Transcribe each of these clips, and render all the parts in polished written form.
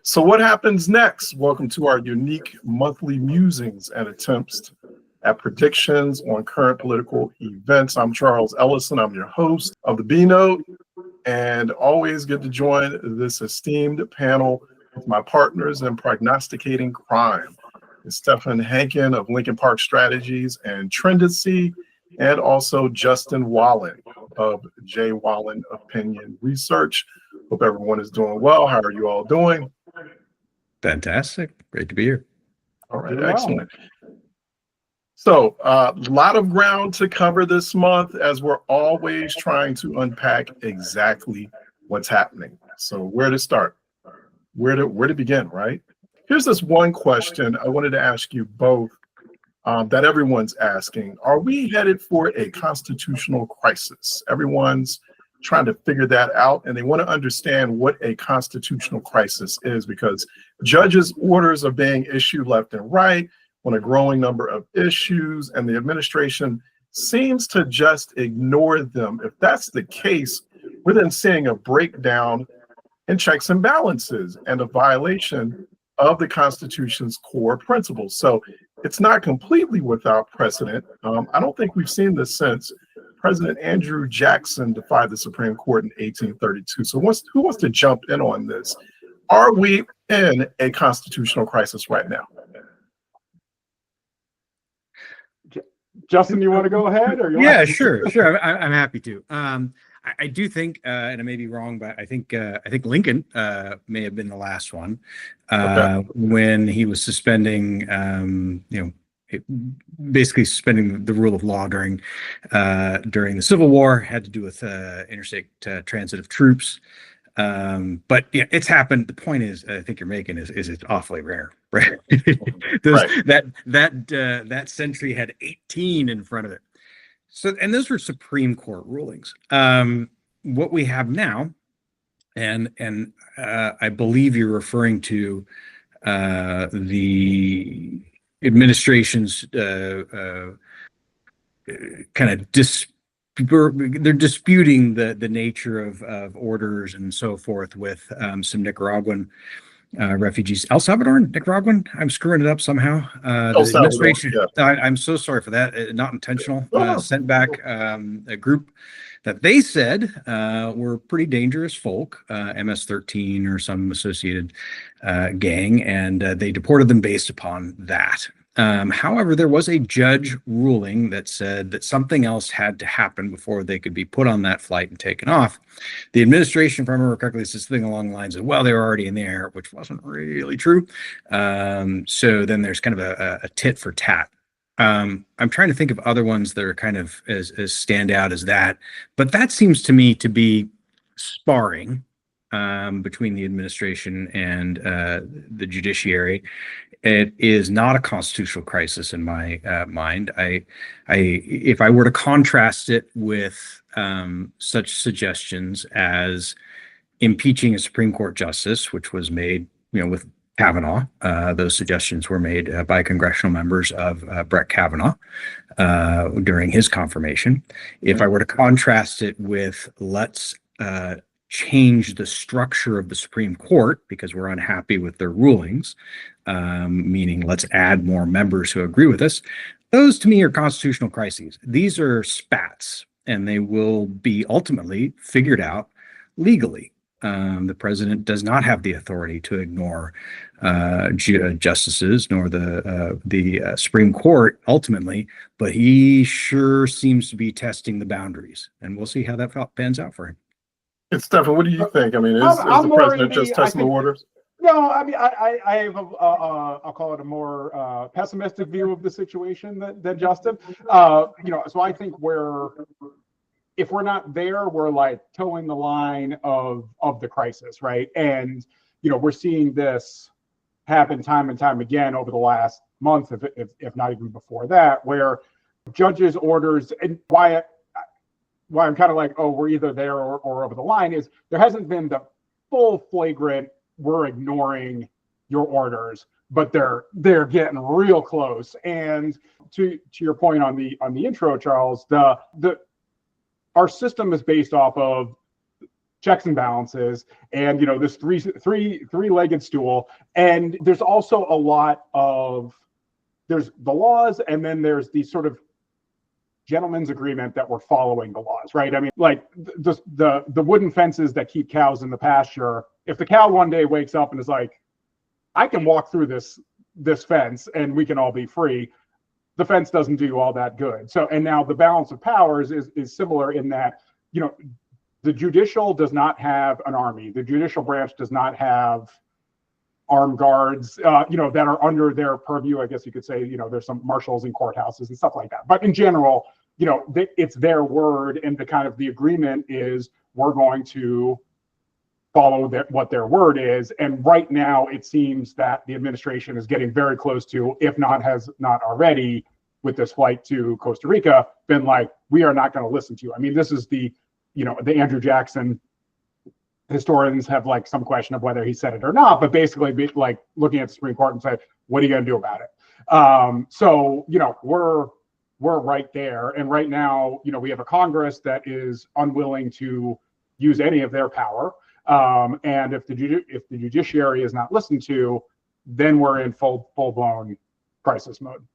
So, what happens next? Welcome to our unique monthly musings and attempts at predictions on current political events. I'm Charles Ellison. I'm your host of the B Note, and always get to join this esteemed panel with my partners in prognosticating crime. It's Stephen Hankin of Lincoln Park Strategies and Trendicy, and also Justin Wallen of J. Wallen Opinion Research. Hope everyone is doing well. How are you all doing? Fantastic. Great to be here. All right, excellent. So a lot of ground to cover this month, as we're always trying to unpack exactly what's happening. So where to start? Where to begin, right? Here's this one question I wanted to ask you both that everyone's asking. Are we headed for a constitutional crisis? Everyone's trying to figure that out, and they want to understand what a constitutional crisis is, because judges' orders are being issued left and right on a growing number of issues, and the administration seems to just ignore them. If that's the case, we're then seeing a breakdown in checks and balances and a violation of the Constitution's core principles. So it's not completely without precedent. I don't think we've seen this since President Andrew Jackson defied the Supreme Court in 1832. So who wants to jump in on this? Are we in a constitutional crisis right now? Justin, you want to go ahead? Or Sure. I'm happy to. I do think, and I may be wrong, but I think Lincoln may have been the last one when he was suspending, basically suspending the rule of law during the Civil War. Had to do with interstate transit of troops. But yeah, it's happened. The point is, I think you're making is it's awfully rare, right? That century had 18 in front of it. So, and those were Supreme Court rulings. What we have now, and I believe you're referring to the administration's kind of they're disputing the nature of orders and so forth with some Nicaraguan refugees. El Salvadoran, Nicaraguan? I'm screwing it up somehow. The administration, I'm so sorry for that. Not intentional. Sent back a group that they said were pretty dangerous folk, MS-13 or some associated gang, and they deported them based upon that. However, there was a judge ruling that said that something else had to happen before they could be put on that flight and taken off. The administration, if I remember correctly, says something along the lines of, well, they were already in the air, which wasn't really true. So then there's kind of a tit for tat. I'm trying to think of other ones that are kind of as stand out as that, but that seems to me to be sparring between the administration and the judiciary. It is not a constitutional crisis in my mind. If I were to contrast it with such suggestions as impeaching a Supreme Court justice, which was made, with Kavanaugh, those suggestions were made by congressional members of Brett Kavanaugh during his confirmation. If I were to contrast it with let's change the structure of the Supreme Court because we're unhappy with their rulings, meaning let's add more members who agree with us. Those to me are constitutional crises. These are spats, and they will be ultimately figured out legally. The president does not have the authority to ignore justices nor the Supreme Court ultimately, but he sure seems to be testing the boundaries, and we'll see how that pans out for him. And Stephen, what do you think? I mean, is the president just testing the waters? No, I mean, I have I'll call it a more pessimistic view of the situation than Justin. So I think if we're not there, we're like towing the line of the crisis, right? And we're seeing this happen time and time again over the last month, if not even before that, where judges' orders, and why I'm kind of like, oh, we're either there or over the line, is there hasn't been the full flagrant, we're ignoring your orders, but they're getting real close. And to your point on the intro, Charles, our system is based off of checks and balances, and this three-legged stool. And there's also a lot of, there's the laws, and then there's these sort of gentleman's agreement that we're following the laws, right? I mean, like the wooden fences that keep cows in the pasture. If the cow one day wakes up and is like, I can walk through this fence and we can all be free, the fence doesn't do all that good. So, and now the balance of powers is similar in that, the judicial does not have an army. The judicial branch does not have armed guards, that are under their purview. I guess you could say, there's some marshals in courthouses and stuff like that. But in general, it's their word, and the agreement is we're going to follow what their word is. And right now, it seems that the administration is getting very close to, if not has not already, with this flight to Costa Rica, been like, we are not going to listen to you. I mean, this is the Andrew Jackson. Historians have like some question of whether he said it or not, but basically like looking at the Supreme Court and say, what are you going to do about it? So, we're right there. And right now, we have a Congress that is unwilling to use any of their power. And if the judiciary is not listened to, then we're in full blown crisis mode.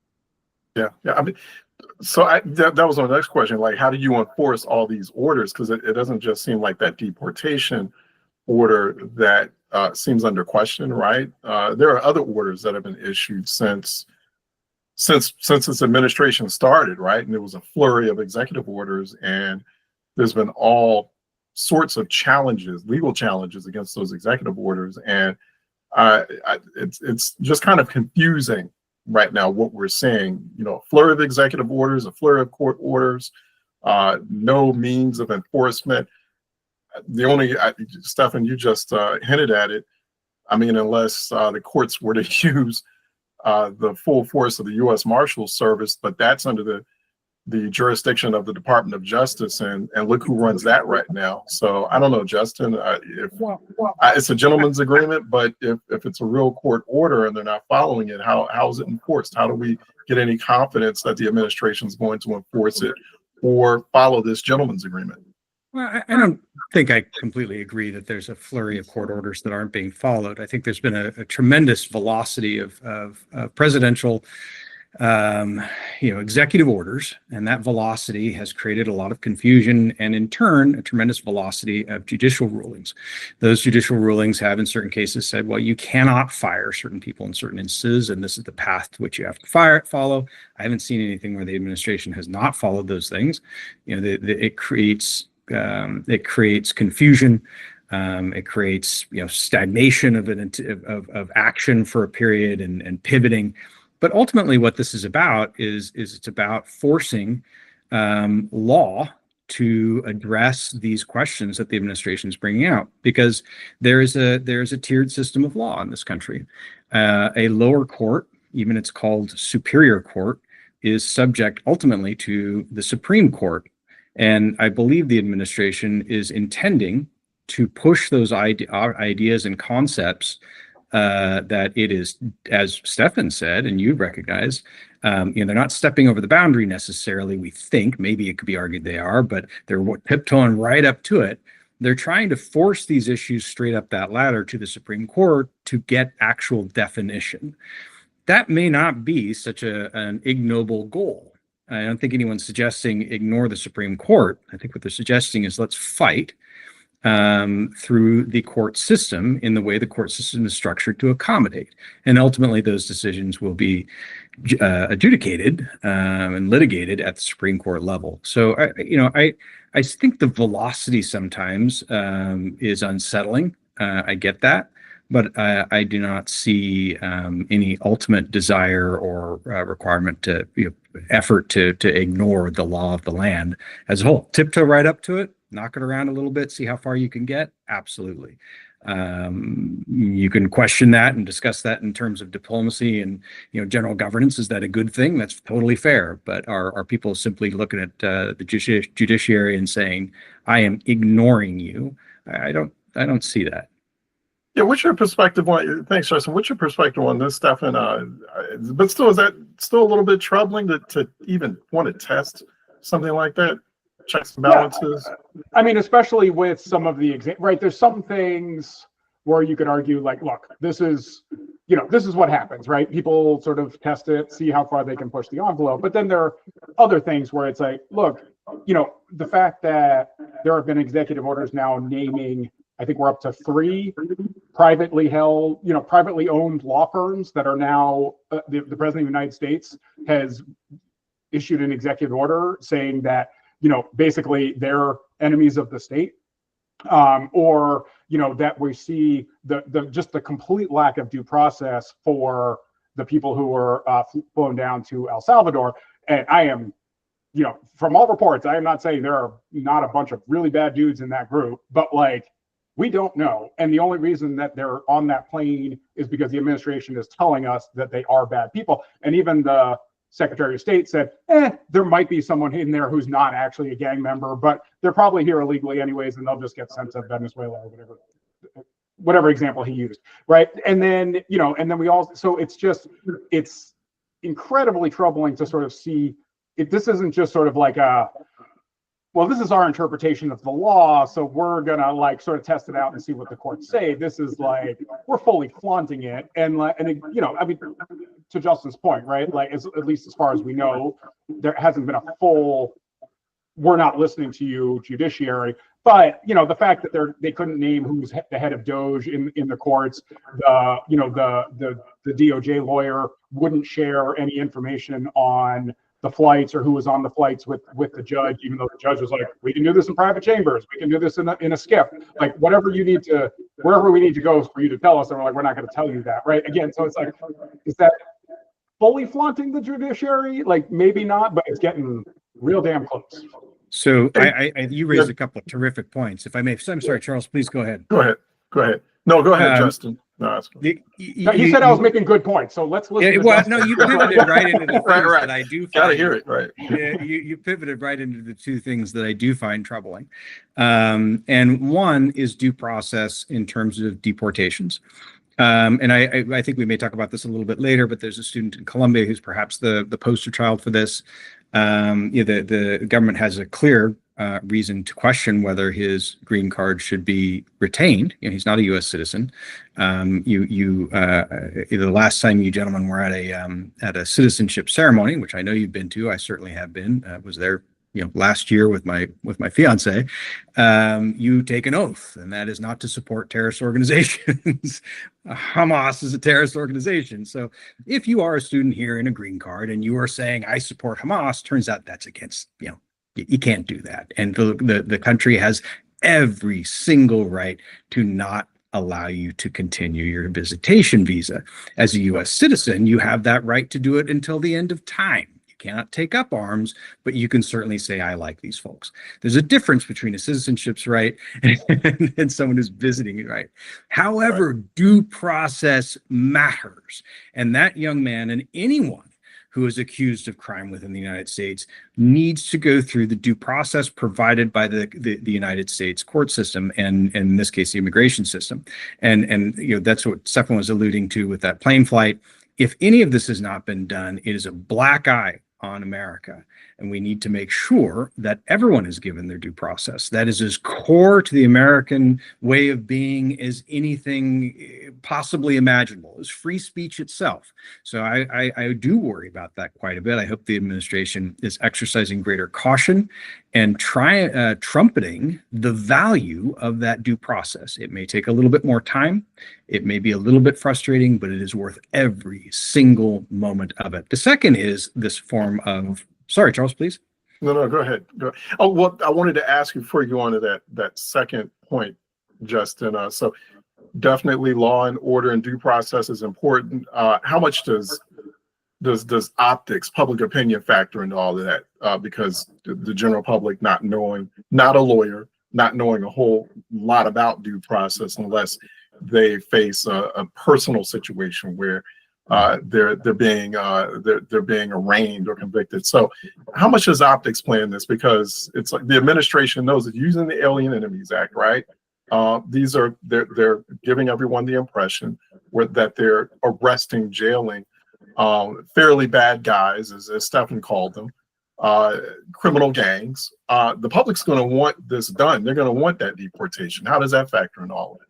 Yeah. I mean, so that was my next question. Like, how do you enforce all these orders? Because it doesn't just seem like that deportation order that seems under question, right? There are other orders that have been issued since this administration started, right? And there was a flurry of executive orders, and there's been all sorts of challenges, legal challenges against those executive orders, and it's just kind of confusing right now what we're seeing. A flurry of executive orders, a flurry of court orders, no means of enforcement. The only, Stefan, you just hinted at it. I mean, unless the courts were to use the full force of the U.S. Marshals Service, but that's under the jurisdiction of the Department of Justice, and look who runs that right now. So I don't know, Justin, it's a gentleman's agreement, but if it's a real court order and they're not following it, how is it enforced? How do we get any confidence that the administration is going to enforce it or follow this gentleman's agreement? Well, I don't think I completely agree that there's a flurry of court orders that aren't being followed. I think there's been a tremendous velocity of presidential executive orders, and that velocity has created a lot of confusion, and in turn, a tremendous velocity of judicial rulings. Those judicial rulings have, in certain cases, said, well, you cannot fire certain people in certain instances, and this is the path to which you have to follow. I haven't seen anything where the administration has not followed those things. It creates confusion. It creates stagnation of action for a period and pivoting. But ultimately, what this is about is it's about forcing law to address these questions that the administration is bringing out, because there is a tiered system of law in this country. A lower court, even it's called superior court, is subject ultimately to the Supreme Court. And I believe the administration is intending to push those ideas and concepts that it is, as Stefan said, and you recognize, they're not stepping over the boundary necessarily. We think maybe it could be argued they are, but they're tiptoeing right up to it. They're trying to force these issues straight up that ladder to the Supreme Court to get actual definition. That may not be such an ignoble goal. I don't think anyone's suggesting ignore the Supreme Court. I think what they're suggesting is let's fight through the court system in the way the court system is structured to accommodate. And ultimately, those decisions will be adjudicated and litigated at the Supreme Court level. So, I think the velocity sometimes is unsettling. I get that. But I do not see any ultimate desire or requirement to effort to ignore the law of the land as a whole. Tiptoe right up to it, knock it around a little bit, see how far you can get. Absolutely. You can question that and discuss that in terms of diplomacy and general governance. Is that a good thing? That's totally fair. But are people simply looking at the judiciary and saying, "I am ignoring you"? I don't see that. Yeah, what's your perspective on? Thanks, Justin. What's your perspective on this, Stefan? But still, is that still a little bit troubling to even want to test something like that? checks and balances? I mean, especially with some of the right, there's some things where you could argue like, look, this is what happens, right? People sort of test it, see how far they can push the envelope. But then there are other things where it's like, look, the fact that there have been executive orders now naming, I think we're up to 3 privately held, privately owned law firms that are now, the President of the United States has issued an executive order saying that, basically they're enemies of the state. Or that we see the complete lack of due process for the people who were flown down to El Salvador. And I am, from all reports, I am not saying there are not a bunch of really bad dudes in that group, but like, we don't know. And the only reason that they're on that plane is because the administration is telling us that they are bad people. And even the Secretary of State said, there might be someone in there who's not actually a gang member, but they're probably here illegally anyways, and they'll just get sent to Venezuela or whatever example he used, right? And then, and then we all, so it's incredibly troubling to sort of see if this isn't just sort of like well, this is our interpretation of the law, so we're gonna like sort of test it out and see what the courts say. This is like, we're fully flaunting it, and I mean, to Justin's point, right? Like, at least as far as we know, there hasn't been a full, we're not listening to you judiciary. But the fact that they couldn't name who's the head of DOJ in the courts, the DOJ lawyer wouldn't share any information on the flights or who was on the flights with the judge, even though the judge was like, we can do this in private chambers, we can do this in a skiff, like whatever you need to, wherever we need to go for you to tell us. And we're like, we're not going to tell you that, right? Again, so it's like, is that fully flaunting the judiciary? Like, maybe not, but it's getting real damn close. So you raised a couple of terrific points. If I may, I'm sorry, Charles, please go ahead. Go ahead. No, go ahead, Justin. No, that's good. You said I was making good points, so let's listen. No, you pivoted right into the things that I do. Gotta hear it, right? You pivoted right into the 2 things that I do find troubling, and one is due process in terms of deportations. And I think we may talk about this a little bit later, but there's a student in Colombia who's perhaps the poster child for this. The government has a clear reason to question whether his green card should be retained. He's not a U.S. citizen. The last time you gentlemen were at a citizenship ceremony, which I know you've been to, I certainly have been. Was there last year with my fiance. You take an oath, and that is not to support terrorist organizations. Hamas is a terrorist organization. So if you are a student here in a green card and you are saying I support Hamas, turns out that's against, you can't do that. And the country has every single right to not allow you to continue your visitation visa. As a U.S. citizen, you have that right to do it until the end of time. Cannot take up arms, but you can certainly say, I like these folks. There's a difference between a citizenship's right and someone who's visiting, right? However, due process matters. And that young man and anyone who is accused of crime within the United States needs to go through the due process provided by the United States court system, and in this case, the immigration system. And that's what Stefan was alluding to with that plane flight. If any of this has not been done, it is a black eye on America. And we need to make sure that everyone is given their due process. That is as core to the American way of being as anything possibly imaginable, as free speech itself. So I do worry about that quite a bit. I hope the administration is exercising greater caution and trumpeting the value of that due process. It may take a little bit more time. It may be a little bit frustrating, but it is worth every single moment of it. The second is this form of, sorry, Charles, please. No, go ahead. Oh, well, I wanted to ask you before you go on to that second point, Justin. So definitely law and order and due process is important. How much does optics, public opinion factor into all of that? Because the general public not a lawyer, not knowing a whole lot about due process unless they face a personal situation where they're being arraigned or convicted. So how much does optics play in this? Because it's like the administration knows that using the Alien Enemies Act, right? They're giving everyone the impression that they're arresting, jailing fairly bad guys, as Stefan called them, criminal gangs. The public's going to want this done. They're going to want that deportation. How does that factor in all of it?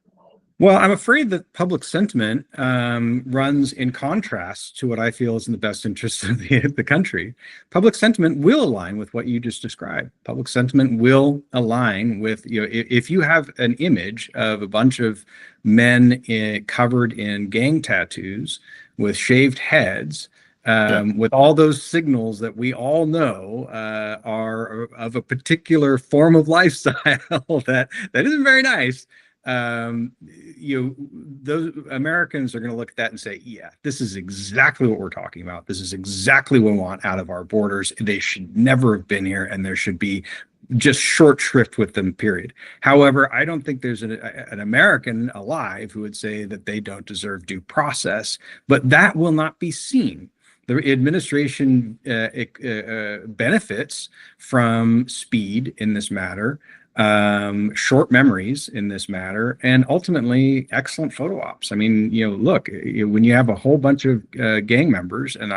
Well, I'm afraid that public sentiment runs in contrast to what I feel is in the best interest of the country. Public sentiment will align with what you just described. Public sentiment will align with, if you have an image of a bunch of men covered in gang tattoos with shaved heads, with all those signals that we all know are of a particular form of lifestyle that isn't very nice. Those Americans are going to look at that and say, yeah, this is exactly what we're talking about. This is exactly what we want out of our borders. They should never have been here, and there should be just short shrift with them, period. However, I don't think there's an American alive who would say that they don't deserve due process, but that will not be seen. The administration benefits from speed in this matter, short memories in this matter, and ultimately excellent photo ops. I mean, look, when you have a whole bunch of gang members, and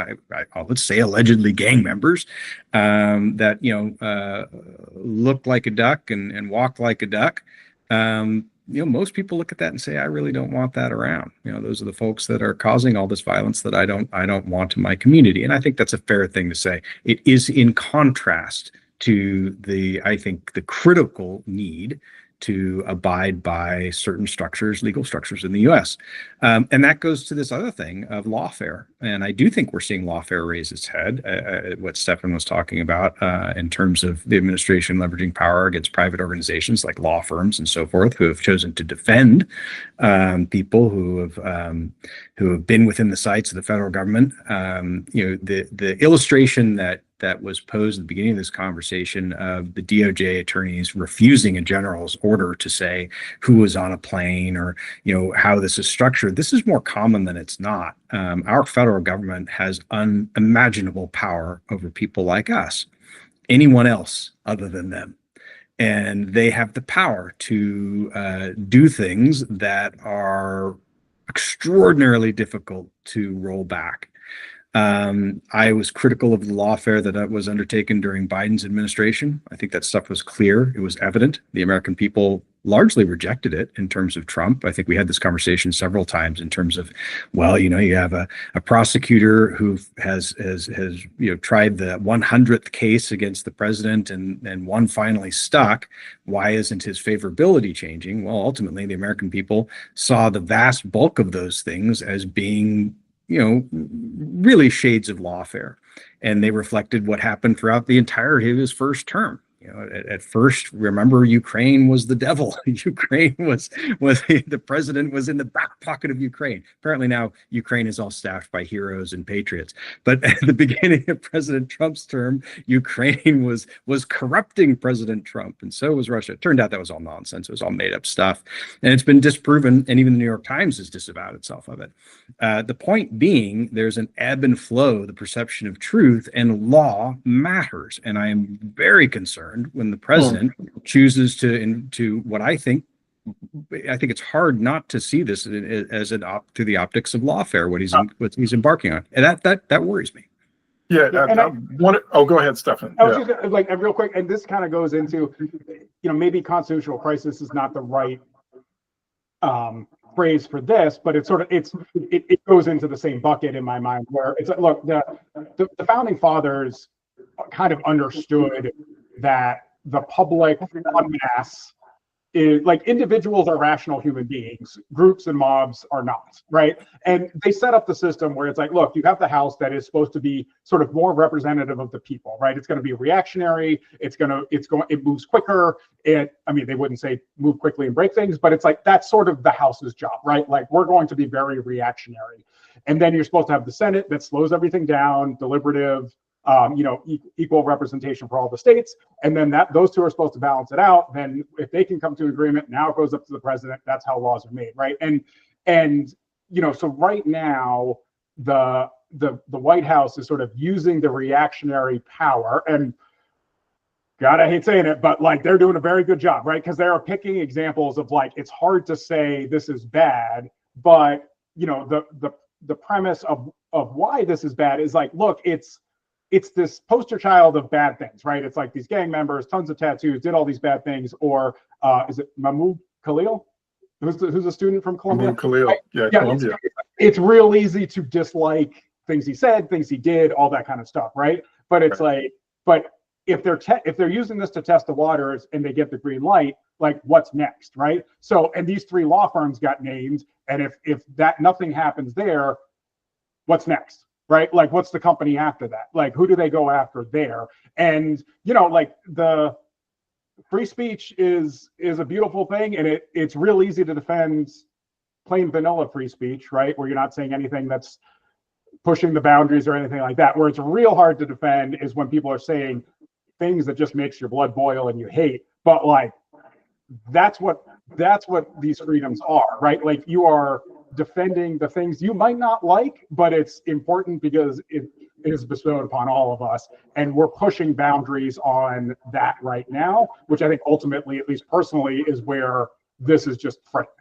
let's say allegedly gang members, that look like a duck and walk like a duck, most people look at that and say, I really don't want that around. Those are the folks that are causing all this violence that I don't want in my community. And I think that's a fair thing to say. It is in contrast to I think the critical need to abide by certain structures, legal structures in the U.S. And that goes to this other thing of lawfare. And I do think we're seeing lawfare raise its head, what Stefan was talking about in terms of the administration leveraging power against private organizations like law firms and so forth, who have chosen to defend people who have been within the sights of the federal government. The illustration that was posed at the beginning of this conversation of the DOJ attorneys refusing a general's order to say who was on a plane or, how this is structured. This is more common than it's not. Our federal government has unimaginable power over people like us, anyone else other than them. And they have the power to do things that are extraordinarily difficult to roll back. I was critical of the lawfare that was undertaken during Biden's administration. I think that stuff was clear. It was evident. The American people largely rejected it in terms of Trump. I think we had this conversation several times in terms of, you have a prosecutor who has tried the 100th case against the president and one finally stuck. Why isn't his favorability changing? Well, ultimately, the American people saw the vast bulk of those things as being really shades of lawfare. And they reflected what happened throughout the entirety of his first term. At first, remember, Ukraine was the devil. Ukraine was the president was in the back pocket of Ukraine. Apparently now Ukraine is all staffed by heroes and patriots. But at the beginning of President Trump's term, Ukraine was corrupting President Trump, and so was Russia. It turned out that was all nonsense. It was all made up stuff, and it's been disproven. And even the New York Times has disavowed itself of it. The point being, there's an ebb and flow, the perception of truth, and law matters. And I am very concerned when the president chooses to what I think it's hard not to see this as through the optics of lawfare, what he's embarking on, and that worries me. Yeah, go ahead, Stefan. I was just real quick, and this kind of goes into, maybe constitutional crisis is not the right phrase for this, but it goes into the same bucket in my mind, where it's like, look, the founding fathers kind of understood that the public en masse is like, individuals are rational human beings, groups and mobs are not, right? And they set up the system where it's like, look, you have the House that is supposed to be sort of more representative of the people, right? It's going to be reactionary. It moves quicker. They wouldn't say move quickly and break things, but it's like, that's sort of the House's job, right? Like, we're going to be very reactionary. And then you're supposed to have the Senate that slows everything down, deliberative, equal representation for all the states, and then those two are supposed to balance it out. Then if they can come to an agreement, now it goes up to the president. That's how laws are made, right? And so right now the White House is sort of using the reactionary power, and God, I hate saying it, but they're doing a very good job, right? Because they are picking examples of it's hard to say this is bad, but the premise of why this is bad is look, it's it's this poster child of bad things, right? It's like these gang members, tons of tattoos, did all these bad things. Or is it Mahmoud Khalil, who's a student from Columbia? Khalil, yeah, Columbia. It's real easy to dislike things he said, things he did, all that kind of stuff, right? But it's like, but if they're using this to test the waters and they get the green light, like what's next, right? So, and these 3 law firms got named, and if that nothing happens there, what's next, right? Like what's the company after that? Like who do they go after there? And like the free speech is a beautiful thing, and it's real easy to defend plain vanilla free speech, right? Where you're not saying anything that's pushing the boundaries or anything like that. Where it's real hard to defend is when people are saying things that just makes your blood boil and you hate. But like that's what these freedoms are, right? Like you are defending the things you might not like, but it's important because it is bestowed upon all of us, and we're pushing boundaries on that right now, which I think ultimately, at least personally, is where this is just frightening.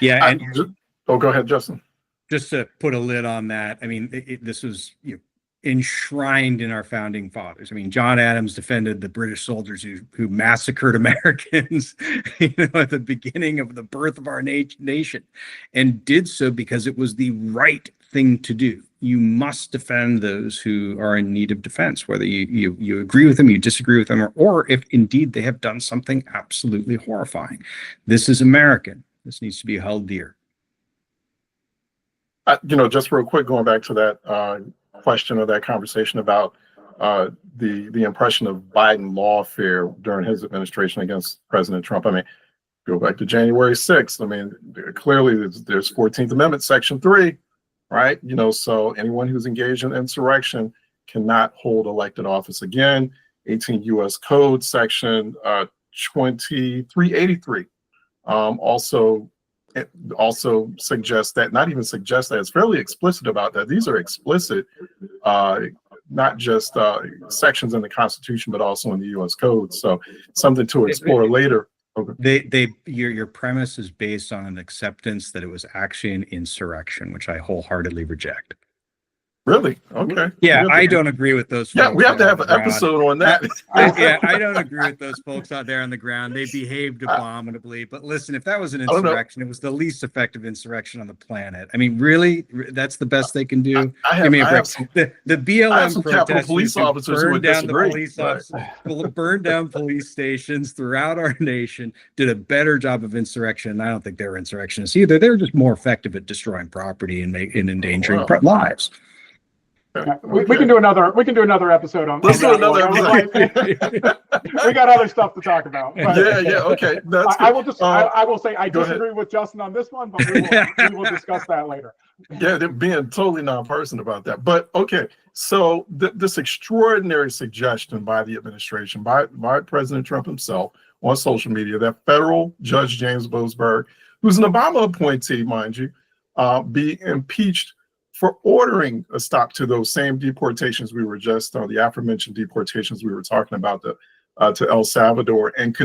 Yeah. And go ahead, Justin. just to put a lid on that, I mean, this was enshrined in our founding fathers. I mean, John Adams defended the British soldiers who massacred Americans, at the beginning of the birth of our nation, and did so because it was the right thing to do. You must defend those who are in need of defense, whether you agree with them, you disagree with them, or if indeed they have done something absolutely horrifying. This is American. This needs to be held dear. Just real quick, going back to that question or that conversation about the impression of Biden lawfare during his administration against President Trump. I mean, go back to January 6th. I mean, clearly there's 14th Amendment, Section 3, right? So anyone who's engaged in insurrection cannot hold elected office again. 18 U.S. Code, Section 2383. It also suggests that, not even suggests that, it's fairly explicit about that. These are explicit, not just sections in the Constitution, but also in the U.S. Code. So something to explore later. Okay. Your premise is based on an acceptance that it was actually an insurrection, which I wholeheartedly reject. Really? Okay. Yeah, I don't agree with those folks. Yeah, we have to have an episode on that. I don't agree with those folks out there on the ground. They behaved abominably. But listen, if that was an insurrection, it was the least effective insurrection on the planet. I mean, really, that's the best they can do. Give me a break. The BLM protesters burned down the police burned down police stations throughout our nation, did a better job of insurrection. I don't think they were insurrectionists either. They were just more effective at destroying property and endangering lives. We can do another episode on. Let's do another episode. We got other stuff to talk about. But okay. I will say I disagree with Justin on this one, but we will discuss that later. Yeah, they're being totally non-partisan about that. But okay, so this extraordinary suggestion by the administration, by President Trump himself on social media, that federal Judge James Boasberg, who's an Obama appointee, mind you, be impeached for ordering a stop to those same deportations we were just the aforementioned deportations we were talking about to El Salvador, and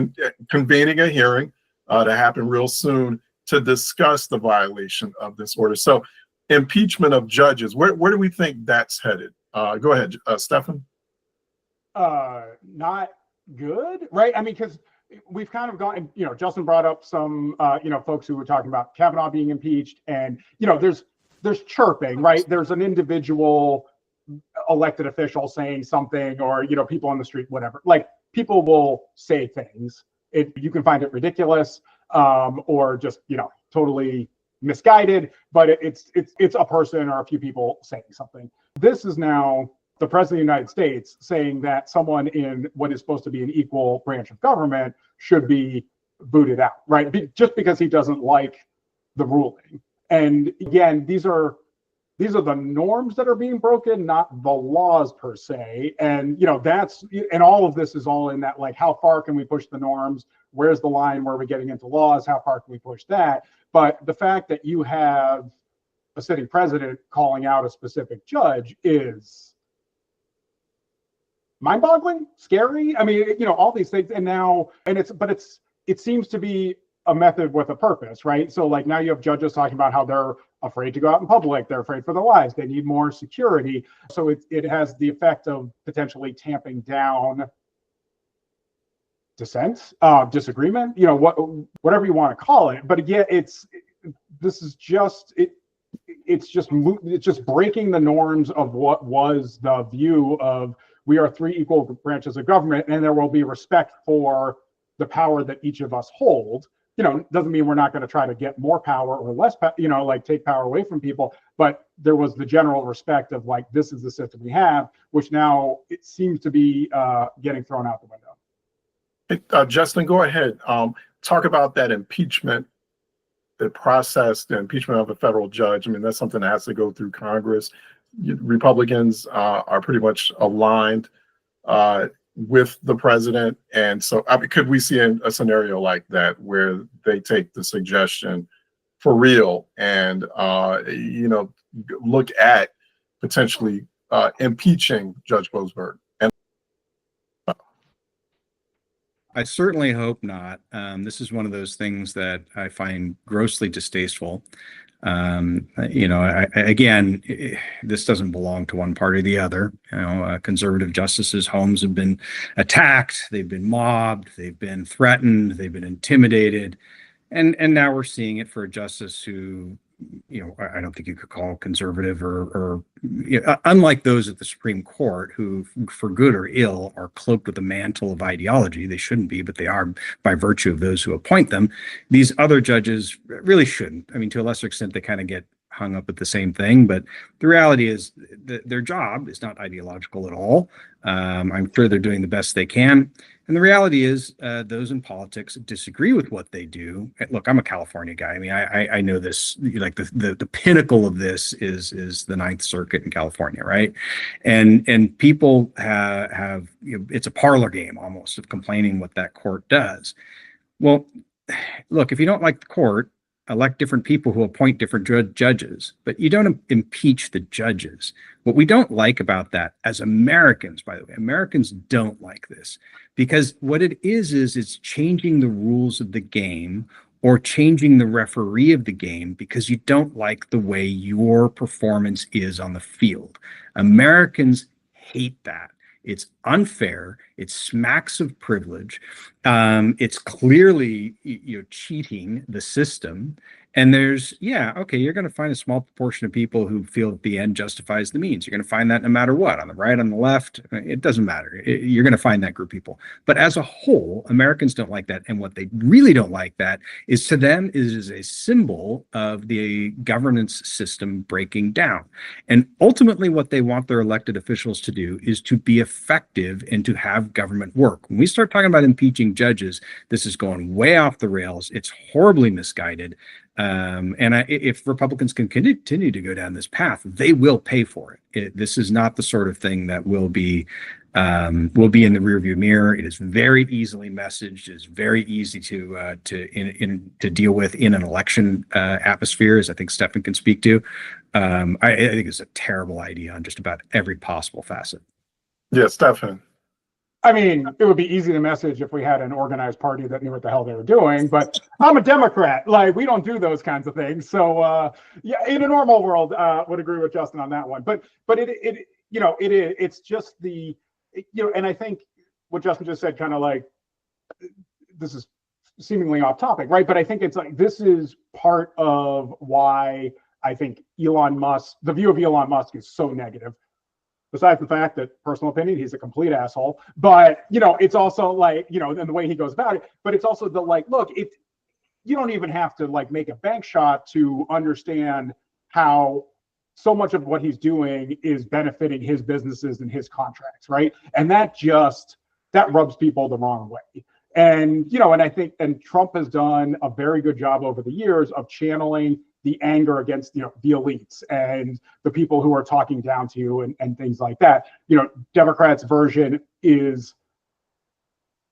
convening a hearing to happen real soon to discuss the violation of this order. So impeachment of judges, where do we think that's headed? Go ahead, Stefan. Not good, right? I mean, because we've kind of gone, Justin brought up some, folks who were talking about Kavanaugh being impeached, and, there's chirping, right? There's an individual elected official saying something, or, people on the street, whatever. Like, people will say things. You can find it ridiculous, or just, totally misguided, but it's a person or a few people saying something. This is now the president of the United States saying that someone in what is supposed to be an equal branch of government should be booted out, right? Just because he doesn't like the ruling. And again, these are the norms that are being broken, not the laws per se. And and all of this is all in that, like, how far can we push the norms? Where's the line where we're getting into laws? How far can we push that? But the fact that you have a sitting president calling out a specific judge is mind-boggling, scary. I mean, all these things, it seems to be a method with a purpose, right? So like now you have judges talking about how they're afraid to go out in public. They're afraid for their lives. They need more security. So it has the effect of potentially tamping down dissent, disagreement, whatever you want to call it. But again, it's just breaking the norms of what was the view of we are three equal branches of government, and there will be respect for the power that each of us hold. Doesn't mean we're not going to try to get more power or less, like take power away from people. But there was the general respect of like, this is the system we have, which now it seems to be getting thrown out the window. Hey, Justin, go ahead. Talk about that impeachment, the process, the impeachment of a federal judge. I mean, that's something that has to go through Congress. Republicans are pretty much aligned with the president. And so could we see a scenario like that where they take the suggestion for real and, look at potentially impeaching Judge Boasberg? I certainly hope not. This is one of those things that I find grossly distasteful. Again, this doesn't belong to one party or the other. Conservative justices' homes have been attacked, they've been mobbed, they've been threatened, they've been intimidated, and now we're seeing it for a justice who, I don't think you could call conservative or unlike those at the Supreme Court who, for good or ill, are cloaked with the mantle of ideology. They shouldn't be, but they are by virtue of those who appoint them. These other judges really shouldn't. I mean, to a lesser extent, they kind of get hung up at the same thing, but the reality is that their job is not ideological at all. I'm sure they're doing the best they can. And the reality is those in politics disagree with what they do. Look, I'm a California guy. I mean, I know this, like the pinnacle of this is the Ninth Circuit in California, right? And people have it's a parlor game almost of complaining what that court does. Well, look, if you don't like the court, elect different people who appoint different judges, but you don't impeach the judges. What we don't like about that as Americans, by the way, Americans don't like this because what it is it's changing the rules of the game or changing the referee of the game because you don't like the way your performance is on the field. Americans hate that. It's unfair. It smacks of privilege. It's clearly, cheating the system. And there's, you're going to find a small proportion of people who feel that the end justifies the means. You're going to find that no matter what, on the right, on the left, it doesn't matter. You're going to find that group of people. But as a whole, Americans don't like that. And what they really don't like that is to them it is a symbol of the governance system breaking down. And ultimately what they want their elected officials to do is to be effective and to have government work. When we start talking about impeaching judges, this is going way off the rails. It's horribly misguided. If Republicans can continue to go down this path, they will pay for it. This is not the sort of thing that will be in the rearview mirror. It is very easily messaged. It is very easy to deal with in an election atmosphere, as I think Stefan can speak to. I think it's a terrible idea on just about every possible facet. Yeah, Stefan. I mean, it would be easy to message if we had an organized party that knew what the hell they were doing, but I'm a Democrat. Like, we don't do those kinds of things. So, in a normal world, would agree with Justin on that one. But it's just the, and I think what Justin just said, kind of like, this is seemingly off topic, right? But I think it's like, this is part of why I think the view of Elon Musk is so negative. Besides the fact that, personal opinion, he's a complete asshole. But, it's also like, and the way he goes about it, but it's also the like, look, you don't even have to like make a bank shot to understand how so much of what he's doing is benefiting his businesses and his contracts, right? And that rubs people the wrong way. And, and I think, and Trump has done a very good job over the years of channeling the anger against, the elites and the people who are talking down to you and things like that. Democrats' version is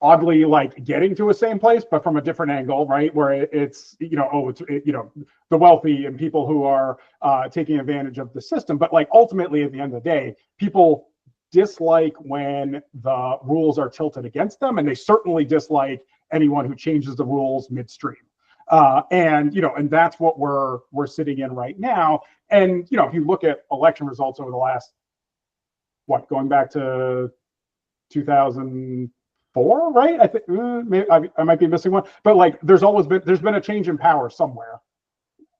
oddly like getting to a same place, but from a different angle, right? Where it's, the wealthy and people who are taking advantage of the system. But like ultimately at the end of the day, people dislike when the rules are tilted against them. And they certainly dislike anyone who changes the rules midstream. And and that's what we're sitting in right now. And if you look at election results over the last going back to 2004, right? I think maybe I might be missing one, but like there's been a change in power somewhere.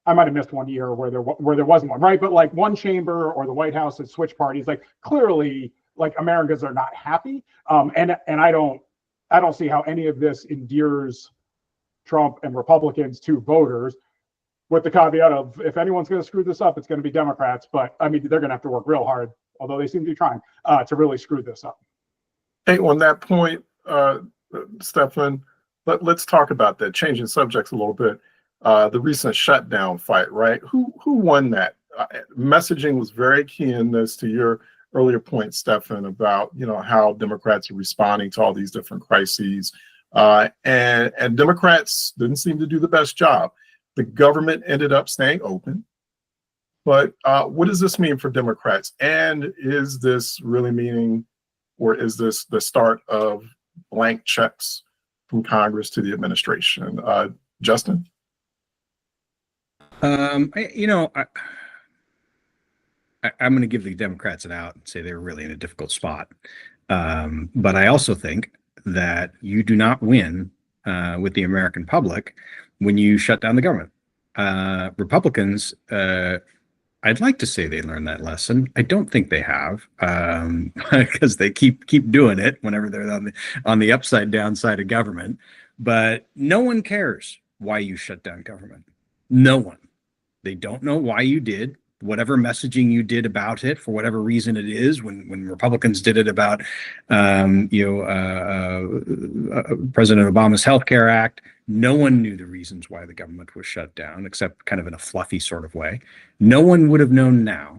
I might have missed one year where there wasn't one, right? But like one chamber or the White House had switched parties. Like clearly, like Americans are not happy, and I don't see how any of this endears Trump and Republicans to voters, with the caveat of if anyone's going to screw this up, it's going to be Democrats. But I mean, they're going to have to work real hard, although they seem to be trying to really screw this up. Hey, on that point, Stefan, let's talk about that. Changing subjects a little bit. The recent shutdown fight, right? Who won that? Messaging was very key in this, to your earlier point, Stefan, about how Democrats are responding to all these different crises, and Democrats didn't seem to do the best job. The government ended up staying open, but what does this mean for Democrats? And is this really meaning, or is this the start of blank checks from Congress to the administration? Justin? I'm going to give the Democrats an out and say they're really in a difficult spot. But I also think that you do not win with the American public when you shut down the government. Republicans, I'd like to say they learned that lesson. I don't think they have, because they keep doing it whenever they're on the upside down side of government. But no one cares why you shut down government. No one. They don't know why you did whatever messaging you did about it, for whatever reason it is. When Republicans did it about President Obama's Health Care Act, no one knew the reasons why the government was shut down, except kind of in a fluffy sort of way. No one would have known now.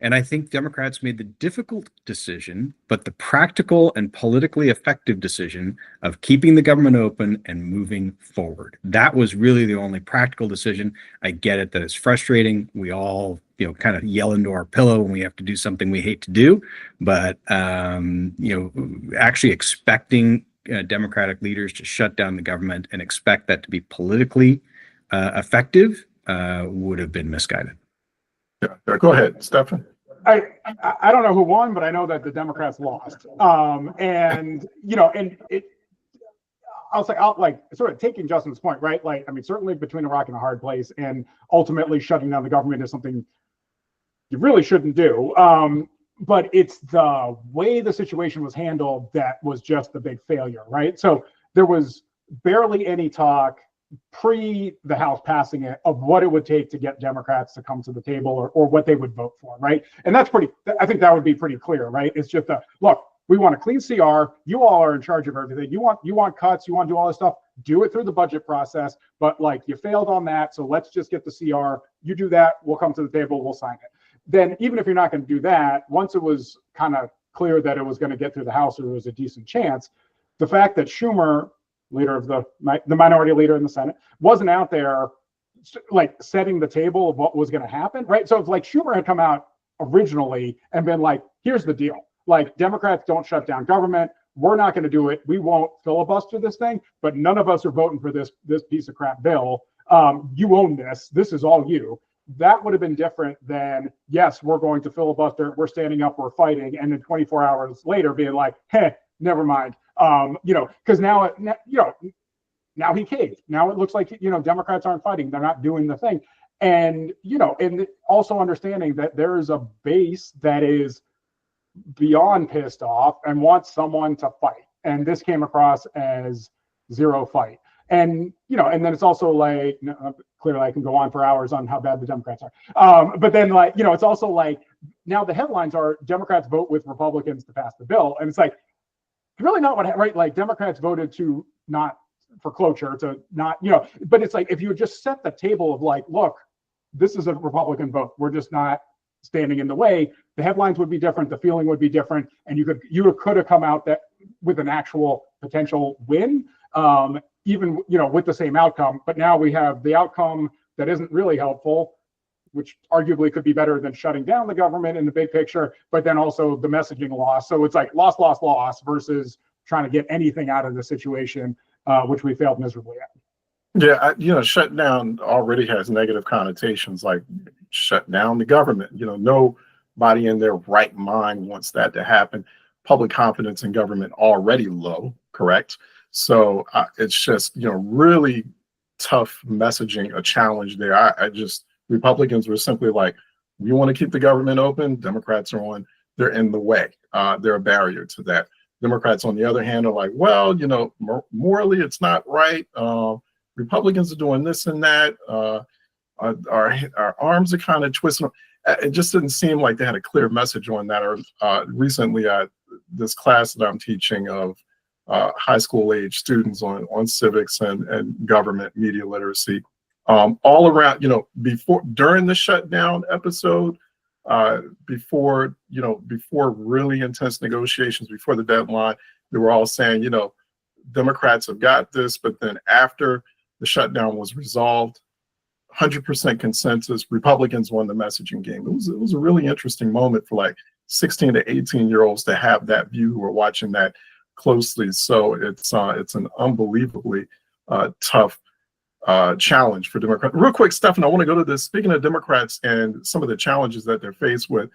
And I think Democrats made the difficult decision, but the practical and politically effective decision of keeping the government open and moving forward. That was really the only practical decision. I get it that it's frustrating. We all, kind of yell into our pillow when we have to do something we hate to do. But, actually expecting Democratic leaders to shut down the government and expect that to be politically effective would have been misguided. Yeah, go ahead, Stefan. I don't know who won, but I know that the Democrats lost. And it. I'll say, sort of taking Justin's point, right? Like, I mean, certainly between a rock and a hard place, and ultimately shutting down the government is something you really shouldn't do. But it's the way the situation was handled that was just the big failure, right? So there was barely any talk pre the House passing it of what it would take to get Democrats to come to the table, or what they would vote for, right? And I think that would be pretty clear, right? It's just look, we want a clean CR. You all are in charge of everything. You want cuts, you want to do all this stuff, do it through the budget process, but like you failed on that, so let's just get the CR. You do that, we'll come to the table, we'll sign it. Then even if you're not going to do that, once it was kind of clear that it was going to get through the House, or there was a decent chance, the fact that Schumer, leader of the minority leader in the Senate, wasn't out there like setting the table of what was going to happen, right? So it's like Schumer had come out originally and been like, here's the deal. Like, Democrats don't shut down government. We're not going to do it. We won't filibuster this thing, but none of us are voting for this piece of crap bill. You own this. This is all you. That would have been different than, yes, we're going to filibuster. We're standing up. We're fighting. And then 24 hours later being like, hey, never mind. Because now he caved. Now it looks like, Democrats aren't fighting. They're not doing the thing. And, and also understanding that there is a base that is beyond pissed off and wants someone to fight. And this came across as zero fight. And, and then it's also like, clearly I can go on for hours on how bad the Democrats are. But then it's also like, now the headlines are Democrats vote with Republicans to pass the bill. And it's like, really not what, right? Like, Democrats voted to not for cloture, to not, but it's like, if you would just set the table of like, look, this is a Republican vote, we're just not standing in the way, the headlines would be different, the feeling would be different, and you could have come out that with an actual potential win, even with the same outcome. But now we have the outcome that isn't really helpful, which arguably could be better than shutting down the government in the big picture, but then also the messaging loss. So it's like loss versus trying to get anything out of the situation, which we failed miserably at. Yeah, shut down already has negative connotations, like shut down the government. Nobody in their right mind wants that to happen. Public confidence in government already low, correct? So it's just, really tough messaging, a challenge there. Republicans were simply like, we want to keep the government open. Democrats they're in the way. They're a barrier to that. Democrats, on the other hand, are like, well, morally, it's not right. Republicans are doing this and that. Our arms are kind of twisting. It just didn't seem like they had a clear message on that. Or recently, this class that I'm teaching of high school age students on civics and government media literacy, all around, during the shutdown episode, before really intense negotiations, before the deadline, they were all saying, Democrats have got this, but then after the shutdown was resolved, 100% consensus, Republicans won the messaging game. It was a really interesting moment for like 16 to 18-year-olds to have that view who are watching that closely. So it's an unbelievably tough challenge for Democrats. Real quick, Stefan, I want to go to this. Speaking of Democrats and some of the challenges that they're faced with,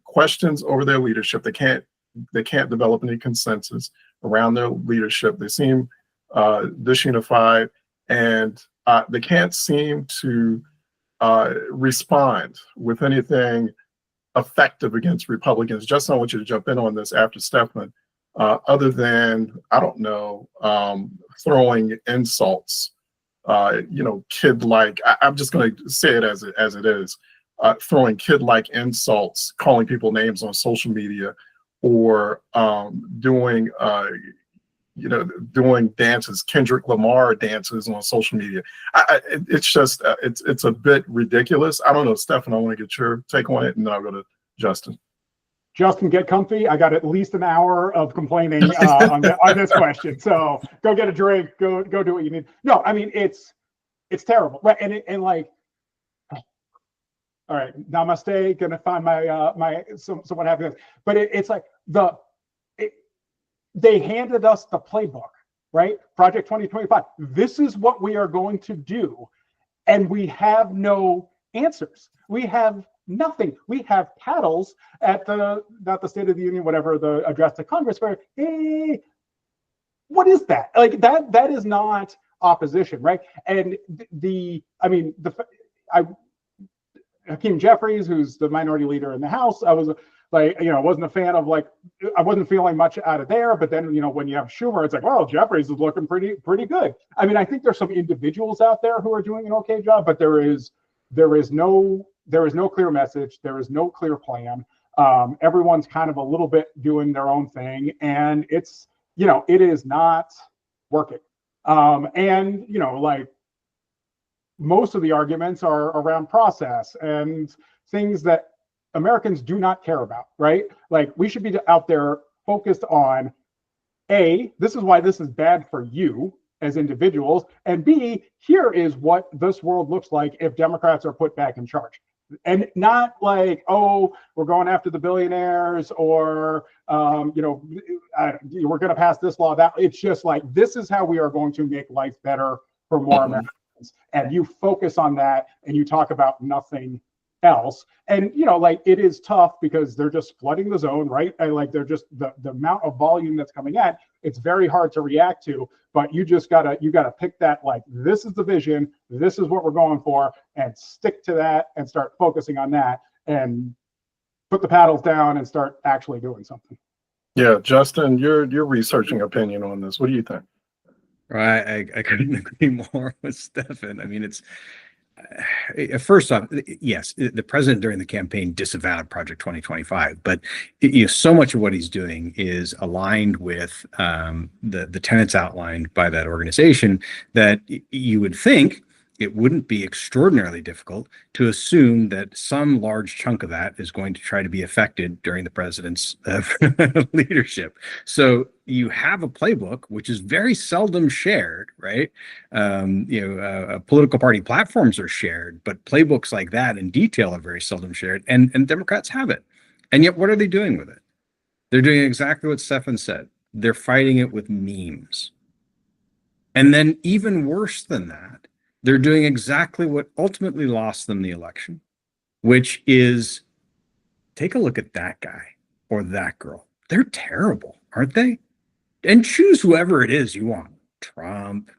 questions over their leadership. They can't develop any consensus around their leadership. They seem disunified, and they can't seem to respond with anything effective against Republicans. Justin, I want you to jump in on this after Stefan. Other than, I don't know, throwing insults, kid-like. I'm just going to say it as it is. Throwing kid-like insults, calling people names on social media, or doing dances, Kendrick Lamar dances on social media. It's just it's a bit ridiculous. I don't know, Stefan, I want to get your take on it, and then I'll go to Justin. Justin, get comfy. I got at least an hour of complaining on this question. So go get a drink. Go do what you need. No, I mean it's terrible, right? And like, all right, namaste. Gonna find my someone having this, but it's like they handed us the playbook, right? Project 2025. This is what we are going to do, and we have no answers. We have nothing. We have paddles at not the State of the Union, whatever, the address to Congress, where, hey, what is that? Like that is not opposition, right? And Hakeem Jeffries, who's the minority leader in the House, I was like, wasn't a fan of, like, I wasn't feeling much out of there. But then, when you have Schumer, it's like, well, Jeffries is looking pretty good. I mean, I think there's some individuals out there who are doing an okay job, but there is no clear message. There is no clear plan. Everyone's kind of a little bit doing their own thing, and it's, it is not working. And like, most of the arguments are around process and things that Americans do not care about, right? Like, we should be out there focused on, A, this is why this is bad for you as individuals, and B, here is what this world looks like if Democrats are put back in charge. And not like, oh, we're going after the billionaires, or we're going to pass this law, that. It's just like, this is how we are going to make life better for more Americans. And you focus on that, and you talk about nothing else. And like, it is tough because they're just flooding the zone, right? And like, they're just the amount of volume that's coming in, it's very hard to react to. But you gotta pick that, like, this is the vision, this is what we're going for, and stick to that and start focusing on that, and put the paddles down and start actually doing something. Yeah, Justin, your researching opinion on this. What do you think? Right, I couldn't agree more with Stefan. I mean, it's first off, yes, the president during the campaign disavowed Project 2025, but so much of what he's doing is aligned with the tenets outlined by that organization, that you would think it wouldn't be extraordinarily difficult to assume that some large chunk of that is going to try to be affected during the president's leadership. So you have a playbook, which is very seldom shared, right? Political party platforms are shared, but playbooks like that in detail are very seldom shared, and Democrats have it. And yet, what are they doing with it? They're doing exactly what Stefan said. They're fighting it with memes. And then even worse than that, they're doing exactly what ultimately lost them the election, which is take a look at that guy or that girl. They're terrible, aren't they? And choose whoever it is you want. Trump,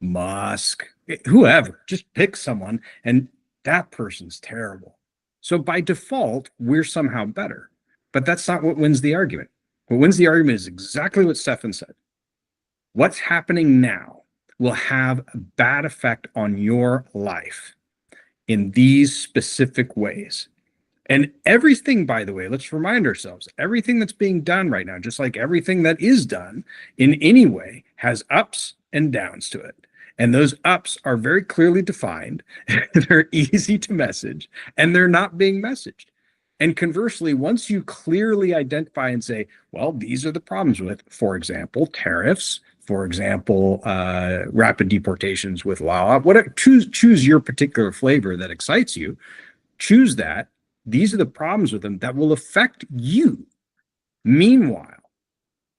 Musk, whoever. Just pick someone, and that person's terrible. So by default, we're somehow better. But that's not what wins the argument. What wins the argument is exactly what Stefan said. What's happening now will have a bad effect on your life in these specific ways. And everything, by the way, let's remind ourselves, everything that's being done right now, just like everything that is done in any way, has ups and downs to it. And those ups are very clearly defined, they're easy to message, and they're not being messaged. And conversely, once you clearly identify and say, well, these are the problems with, for example, tariffs, for example, rapid deportations with law, whatever, choose your particular flavor that excites you, choose that. These are the problems with them that will affect you. Meanwhile,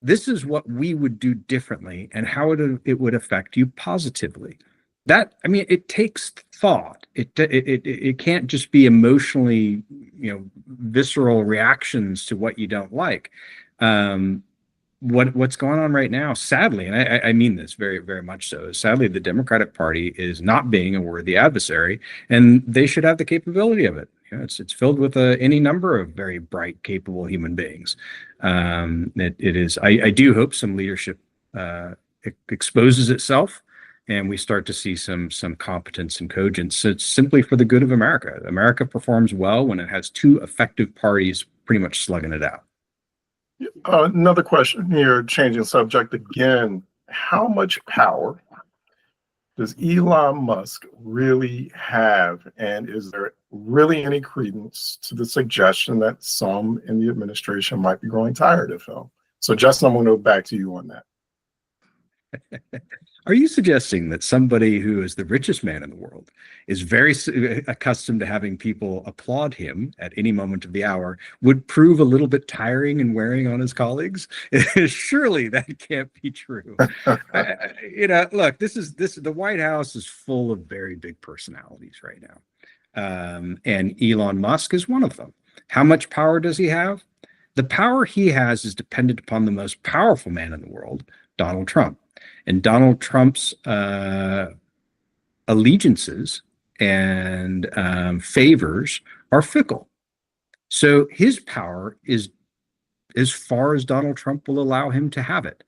this is what we would do differently and how it would affect you positively. That, I mean, it takes thought. It can't just be emotionally, visceral reactions to what you don't like. What's going on right now, sadly, and I mean this very, very much so, sadly, the Democratic Party is not being a worthy adversary, and they should have the capability of it. It's filled with any number of very bright, capable human beings. It is. I do hope some leadership exposes itself, and we start to see some competence and cogence. It's simply for the good of America. America performs well when it has two effective parties pretty much slugging it out. Another question here, changing subject again. How much power does Elon Musk really have? And is there really any credence to the suggestion that some in the administration might be growing tired of him? So Justin, I'm going to go back to you on that. Are you suggesting that somebody who is the richest man in the world is very accustomed to having people applaud him at any moment of the hour would prove a little bit tiring and wearing on his colleagues? Surely that can't be true. Look, the White House is full of very big personalities right now. And Elon Musk is one of them. How much power does he have? The power he has is dependent upon the most powerful man in the world, Donald Trump. And Donald Trump's allegiances and favors are fickle. So his power is as far as Donald Trump will allow him to have it.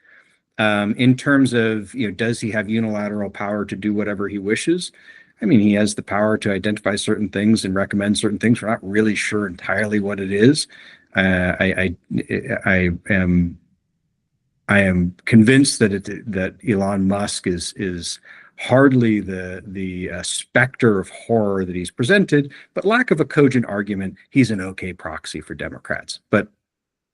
In terms of, does he have unilateral power to do whatever he wishes? I mean, he has the power to identify certain things and recommend certain things. We're not really sure entirely what it is. I am convinced that Elon Musk is hardly the specter of horror that he's presented, but lack of a cogent argument, he's an okay proxy for Democrats. But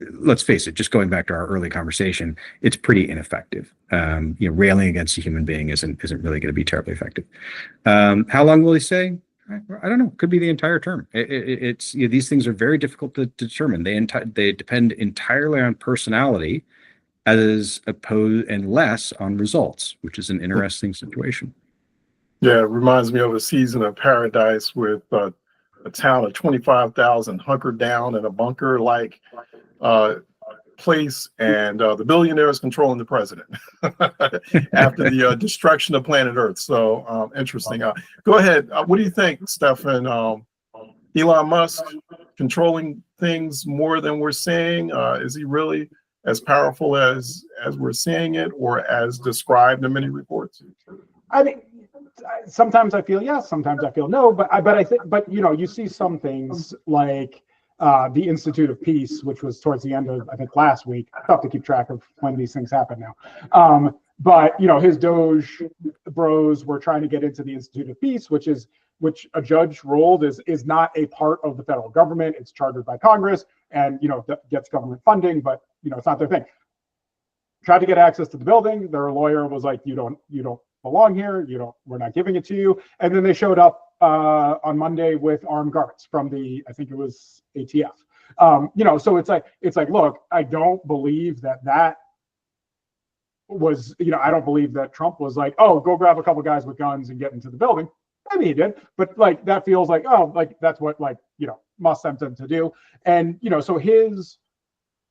let's face it, just going back to our early conversation, it's pretty ineffective. Railing against a human being isn't really going to be terribly effective. How long will he stay? I don't know. Could be the entire term. It's these things are very difficult to determine. They depend entirely on personality, as opposed and less on results, which is an interesting situation. Yeah, it reminds me of a season of Paradise with a town of 25,000 hunkered down in a bunker-like place, and the billionaires controlling the president after the destruction of planet Earth. So interesting. Go ahead. What do you think, Stefan? Elon Musk controlling things more than we're seeing? Is he really as powerful as we're seeing it, or as described in many reports? I mean, sometimes I feel yes, sometimes I feel no, but I think, you see some things like the Institute of Peace, which was towards the end of, I think, last week. I have to keep track of when these things happen now. But his Doge bros were trying to get into the Institute of Peace, which a judge ruled is not a part of the federal government. It's chartered by Congress and gets government funding, but it's not their thing. Tried to get access to the building. Their lawyer was like, you don't belong here. We're not giving it to you. And then they showed up on Monday with armed guards from I think it was ATF. So it's like, look, I don't believe that was, I don't believe that Trump was like, oh, go grab a couple guys with guns and get into the building. Maybe he did, but like that feels like, oh, like that's what like, must tempt him to do. And, so his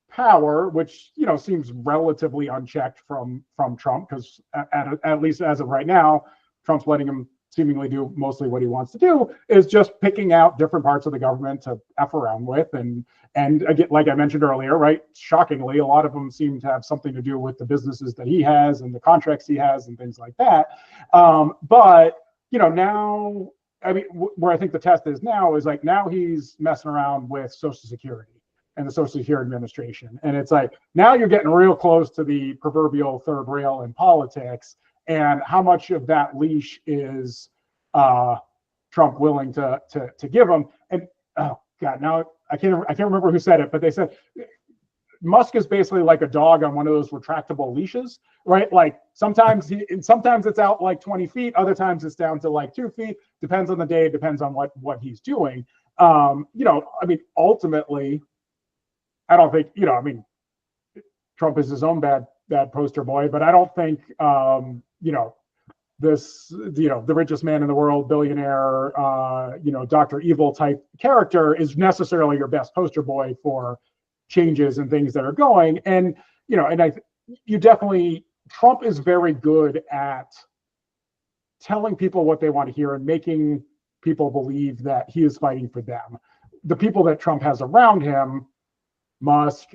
power, which, seems relatively unchecked from Trump, because at least as of right now, Trump's letting him seemingly do mostly what he wants to do, is just picking out different parts of the government to F around with. And again, like I mentioned earlier, right, shockingly, a lot of them seem to have something to do with the businesses that he has and the contracts he has and things like that. But, now, I mean, where I think the test is now is like, now he's messing around with Social Security and the Social Security Administration. And it's like, now you're getting real close to the proverbial third rail in politics. And how much of that leash is Trump willing to give him? And oh God, now I can't remember who said it, but they said Musk is basically like a dog on one of those retractable leashes, right? Like sometimes it's out like 20 feet, other times it's down to like 2 feet. Depends on the day, depends on what he's doing. I mean, ultimately, I don't think, I mean, Trump is his own bad poster boy, but I don't think, the richest man in the world, billionaire, Dr. Evil type character is necessarily your best poster boy for changes and things that are going. And, Trump is very good at telling people what they want to hear and making people believe that he is fighting for them. The people that Trump has around him, Musk,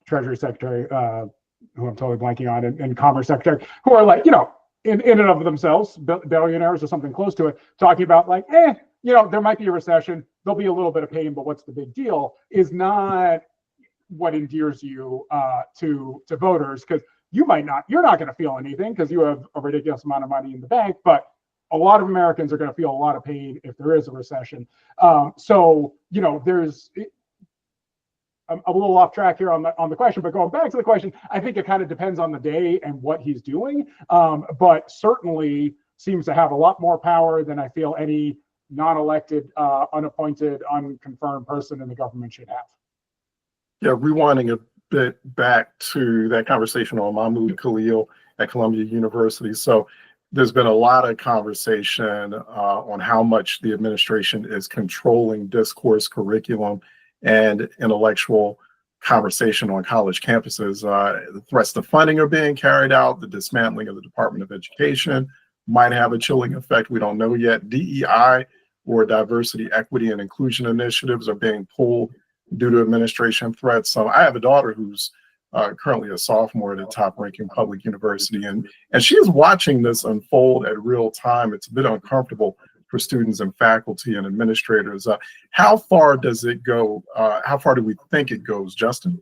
Treasury Secretary, who I'm totally blanking on, and Commerce Secretary, who are like, in and of themselves, billionaires or something close to it, talking about like, there might be a recession, there'll be a little bit of pain, but what's the big deal, is not what endears you to voters, because you're not going to feel anything because you have a ridiculous amount of money in the bank, but a lot of Americans are going to feel a lot of pain if there is a recession. So, I'm a little off track here on the question, but going back to the question, I think it kind of depends on the day and what he's doing, but certainly seems to have a lot more power than I feel any non-elected, unappointed, unconfirmed person in the government should have. Yeah, rewinding a bit back to that conversation on Mahmoud Khalil at Columbia University. So there's been a lot of conversation on how much the administration is controlling discourse, curriculum, and intellectual conversation on college campuses. The threats to funding are being carried out. The dismantling of the Department of Education might have a chilling effect. We don't know yet. DEI, or diversity, equity, and inclusion initiatives, are being pulled due to administration threats. So I have a daughter who's currently a sophomore at a top-ranking public university, and she is watching this unfold at real time. It's a bit uncomfortable for students and faculty and administrators. How far does it go? How far do we think it goes, Justin?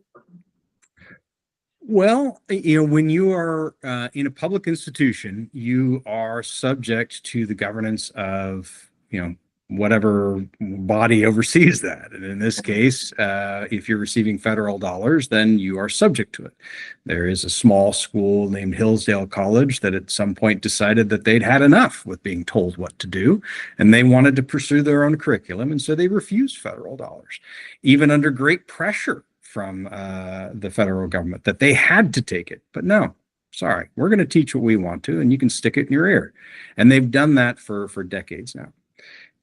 Well, when you are in a public institution, you are subject to the governance of, whatever body oversees that. And in this case, if you're receiving federal dollars, then you are subject to it. There is a small school named Hillsdale College that at some point decided that they'd had enough with being told what to do, and they wanted to pursue their own curriculum, and so they refused federal dollars, even under great pressure from the federal government that they had to take it. But no, sorry, we're going to teach what we want to, and you can stick it in your ear. And they've done that for decades now.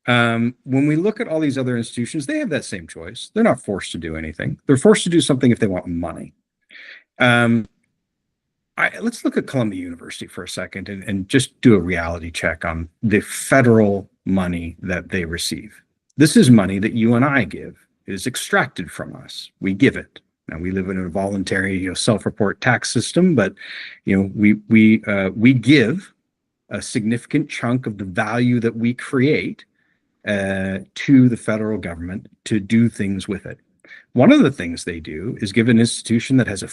When we look at all these other institutions, they have that same choice. They're not forced to do anything. They're forced to do something if they want money. Let's look at Columbia University for a second and just do a reality check on the federal money that they receive. This is money that you and I give. It is extracted from us. We give it. Now, we live in a voluntary, self-report tax system, but we give a significant chunk of the value that we create to the federal government to do things with it. One of the things they do is give an institution that has a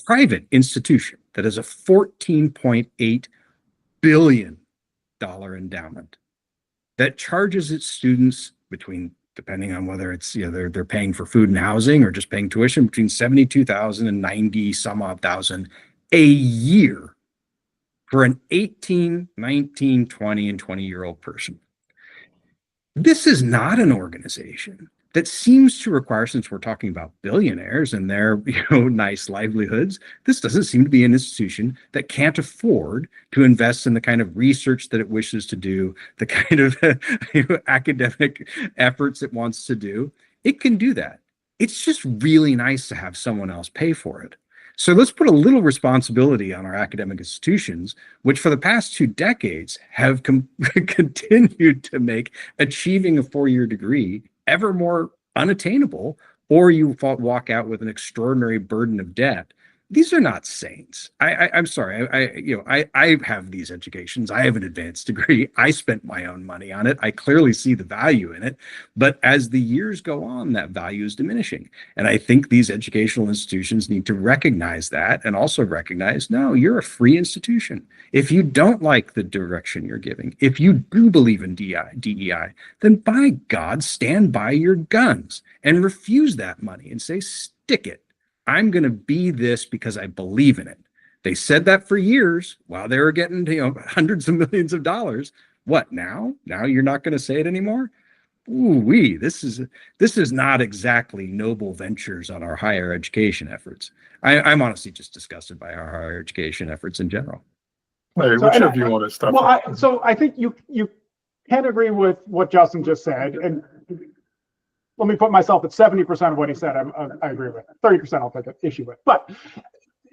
private institution that has a $14.8 billion endowment that charges its students depending on whether it's, they're paying for food and housing or just paying tuition, between $72,000 and 90 some odd thousand a year for an 18, 19, 20, and 20-year-old person. This is not an organization that seems to require, since we're talking about billionaires and their nice livelihoods, this doesn't seem to be an institution that can't afford to invest in the kind of research that it wishes to do, the kind of academic efforts it wants to do. It can do that. It's just really nice to have someone else pay for it. So let's put a little responsibility on our academic institutions, which for the past 2 decades have continued to make achieving a 4-year degree ever more unattainable, or you walk out with an extraordinary burden of debt. These are not saints. I'm sorry. I have these educations. I have an advanced degree. I spent my own money on it. I clearly see the value in it. But as the years go on, that value is diminishing. And I think these educational institutions need to recognize that, and also recognize, no, you're a free institution. If you don't like the direction you're giving, if you do believe in DEI, then by God, stand by your guns and refuse that money and say, stick it. I'm going to be this because I believe in it. They said that for years while they were getting, hundreds of millions of dollars. What now? Now you're not going to say it anymore? Ooh-wee, this is not exactly noble ventures on our higher education efforts. I'm honestly just disgusted by our higher education efforts in general. Larry, what's your view on this stuff? Well, I think you can agree with what Justin just said, and let me put myself at 70% of what he said. I agree with. 30% I'll take an issue with. But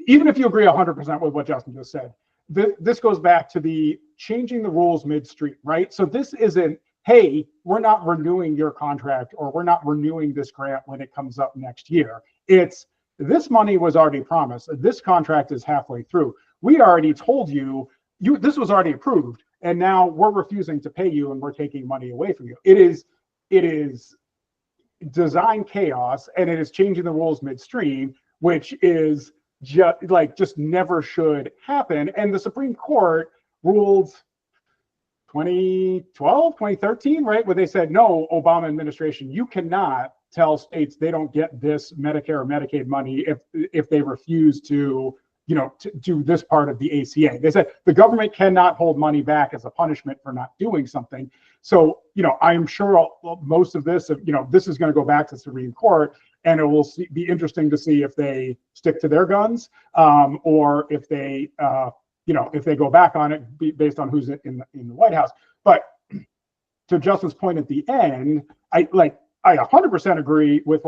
even if you agree 100% with what Justin just said, this goes back to the changing the rules midstream, right? So this isn't, hey, we're not renewing your contract, or we're not renewing this grant when it comes up next year. It's, this money was already promised. This contract is halfway through. We already told you this was already approved, and now we're refusing to pay you, and we're taking money away from you. It is design chaos, and it is changing the rules midstream, which is just never should happen. And the Supreme Court ruled 2012, 2013, right, where they said, no, Obama administration, you cannot tell states they don't get this Medicare or Medicaid money if they refuse to to do this part of the ACA. They said the government cannot hold money back as a punishment for not doing something. So, I'm sure most of this, this is going to go back to the Supreme Court, and it will be interesting to see if they stick to their guns, or if they, if they go back on it based on who's in the White House. But to Justin's point at the end, I 100% agree with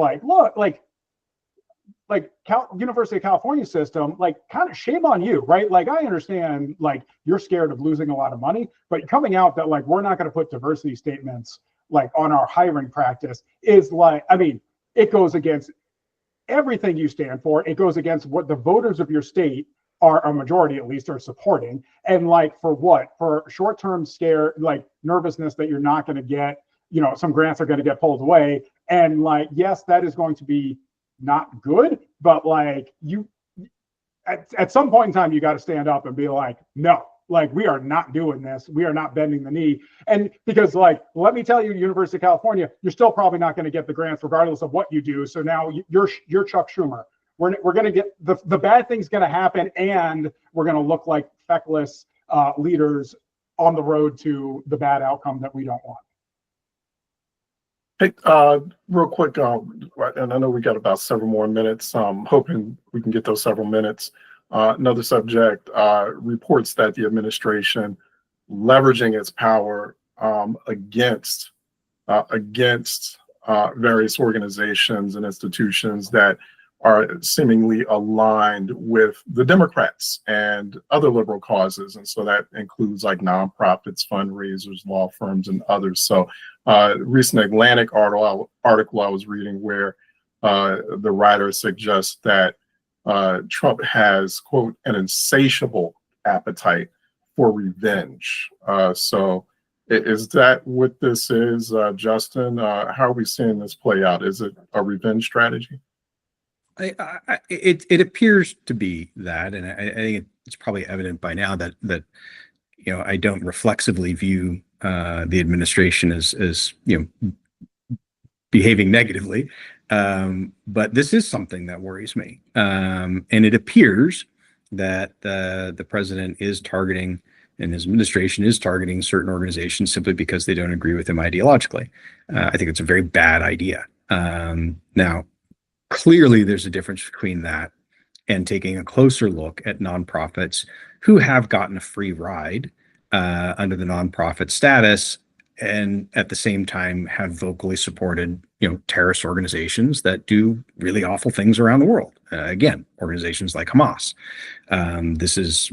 University of California system, kind of shame on you, right? I understand, you're scared of losing a lot of money, but coming out that we're not going to put diversity statements on our hiring practice is it goes against everything you stand for. It goes against what the voters of your state are, a majority at least, are supporting. And for what? For short-term scare, nervousness that you're not going to get, some grants are going to get pulled away. And yes, that is going to be not good, but you at some point in time, you got to stand up and be no, we are not doing this. We are not bending the knee. And because let me tell you, University of California, you're still probably not going to get the grants regardless of what you do. So now you're Chuck Schumer. We're going to get the bad thing's going to happen, and we're going to look like feckless leaders on the road to the bad outcome that we don't want. Hey, real quick, and I know we got about several more minutes. I'm hoping we can get those several minutes. Another subject, reports that the administration leveraging its power against various organizations and institutions that are seemingly aligned with the Democrats and other liberal causes. And so that includes nonprofits, fundraisers, law firms, and others. So recent Atlantic article I was reading where the writer suggests that Trump has, quote, an insatiable appetite for revenge. So is that what this is, Justin? How are we seeing this play out? Is it a revenge strategy? It appears to be that, and I think it's probably evident by now that I don't reflexively view the administration as behaving negatively, but this is something that worries me, and it appears that the president is targeting, and his administration is targeting, certain organizations simply because they don't agree with him ideologically. I think it's a very bad idea. Now, clearly, there's a difference between that and taking a closer look at nonprofits who have gotten a free ride under the nonprofit status, and at the same time have vocally supported, terrorist organizations that do really awful things around the world. Again, organizations like Hamas. This is,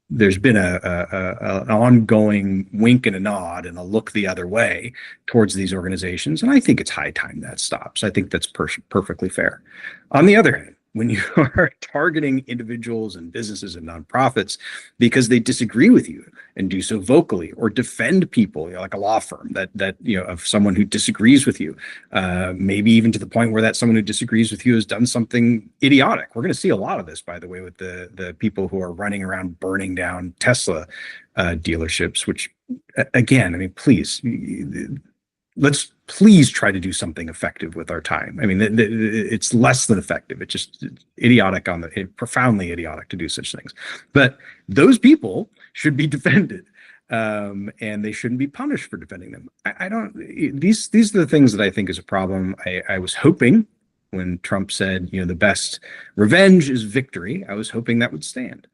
there's been an ongoing wink and a nod and a look the other way towards these organizations, and I think it's high time that stops. I think that's perfectly fair. On the other hand, when you are targeting individuals and businesses and nonprofits because they disagree with you and do so vocally, or defend people, like a law firm that of someone who disagrees with you, maybe even to the point where that someone who disagrees with you has done something idiotic. We're going to see a lot of this, by the way, with the people who are running around burning down Tesla dealerships, which, again, I mean, please, let's please try to do something effective with our time. I mean, it's less than effective. It's just idiotic profoundly idiotic to do such things. But those people should be defended, and they shouldn't be punished for defending them. These are the things that I think is a problem. I was hoping when Trump said, the best revenge is victory, I was hoping that would stand.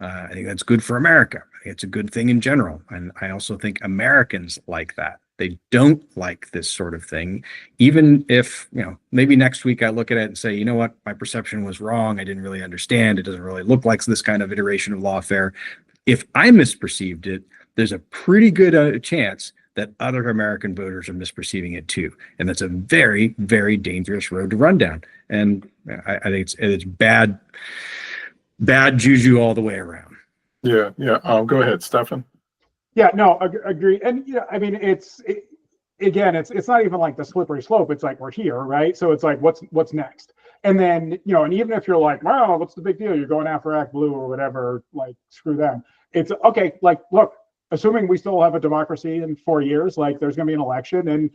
I think that's good for America. I think it's a good thing in general. And I also think Americans like that. They don't like this sort of thing, even if, maybe next week I look at it and say, you know what, my perception was wrong. I didn't really understand. It doesn't really look like this kind of iteration of lawfare. If I misperceived it, there's a pretty good chance that other American voters are misperceiving it too. And that's a very, very dangerous road to run down. And I think it's bad juju all the way around. Yeah. Go ahead, Stefan. Yeah, no, agree. And I mean, it's not even like the slippery slope. It's like we're here, right? So it's like, what's next? And then, and even if you're like, wow, what's the big deal? You're going after Act Blue or whatever, like, screw them. It's okay. Like, look, assuming we still have a democracy in 4 years, like, there's going to be an election, and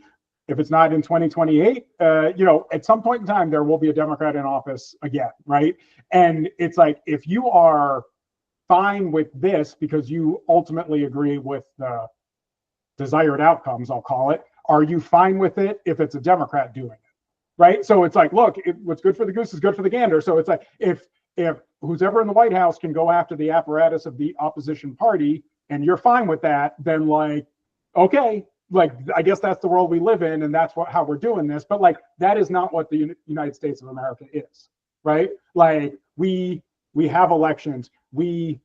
if it's not in 2028, at some point in time there will be a Democrat in office again, right? And it's like, if you are fine with this because you ultimately agree with the desired outcomes, I'll call it, are you fine with it if it's a Democrat doing it, right? So it's like, look, what's good for the goose is good for the gander. So it's like, if who's ever in the White House can go after the apparatus of the opposition party and you're fine with that, then, like, okay, like, I guess that's the world we live in, and that's how we're doing this. But, like, that is not what the United States of America is, right? Like, we have elections. We